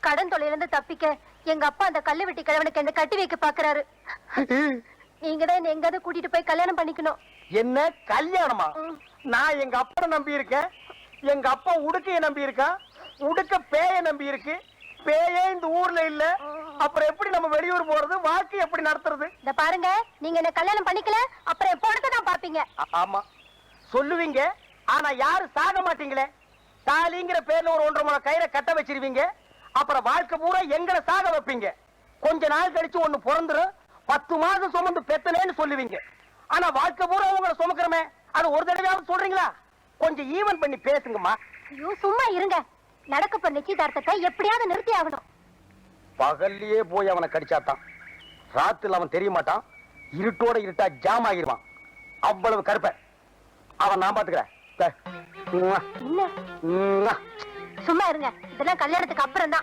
கடன் தொலைல இருந்து தப்பிக்க எங்க அப்பா அந்த கல்லு வெட்டி கிழவனுக்கு என்ன கட்டி வைக்க பாக்குறாரு. நீங்க தான் என்ன எங்காவது கூட்டிட்டு போய் கல்யாணம் பண்ணிக்கணும். என்ன கல்யாணமா? நான் எங்க அப்பா நம்பி இருக்கேன். எங்க அப்பா உடுக்கைய நம்பி இருக்கான். உடுக்க பேய நம்பி இருக்கு. பேயே இந்த ஊர்ல இல்ல. அப்புறம் எப்படி நம்ம வெளியூர் போறது? வாழ்க்கை எப்படி நடத்துறது? இத பாருங்க, நீங்க என்ன கல்யாணம் பண்ணிக்கல அப்புறம் எப்போடத்தை தான் பாப்பீங்க. ஆமா சொல்லுவீங்க, ஆனா யாரும் சாக மாட்டீங்களே. தாலிங்கிற பேர்ல ஒரு 1.5 முழம் கயிறை கட்ட வச்சிருவீங்க. அப்புறம் வாழ்க்கை பூரா எங்களை சாக வைப்பீங்க. கொஞ்ச நாள் கழிச்சு ஒண்ணு பிறந்துரும். 10 மாசம் சுமந்து பெத்தனேன்னு சொல்லுவீங்க. ஆனா வாழ்க்கை பூரா உங்களை சுமக்கிறமே, அது ஒரு தடவையாவது சொல்றீங்களா? கொஞ்சம் ஈவன் பண்ணி பேசுங்கம்மா. ஐயோ சும்மா இருங்க. நடக்க போற நிச்சயதார்த்தத்தை எப்படியாவது நிறுத்தி ஆகணும். பகல்லையே போய் அவனை கடிச்சாத்தான் ராத்துல அவன் தெரிய மாட்டான். இருட்டோட இருட்டா ஜாம் ஆகிருவான். அவ்வளவு கருப்ப அவன் நான் பாத்துக்கிறேன். சும்மா இருங்க. இதெல்லாம் கல்யாணத்துக்கு அப்புறம் தான்.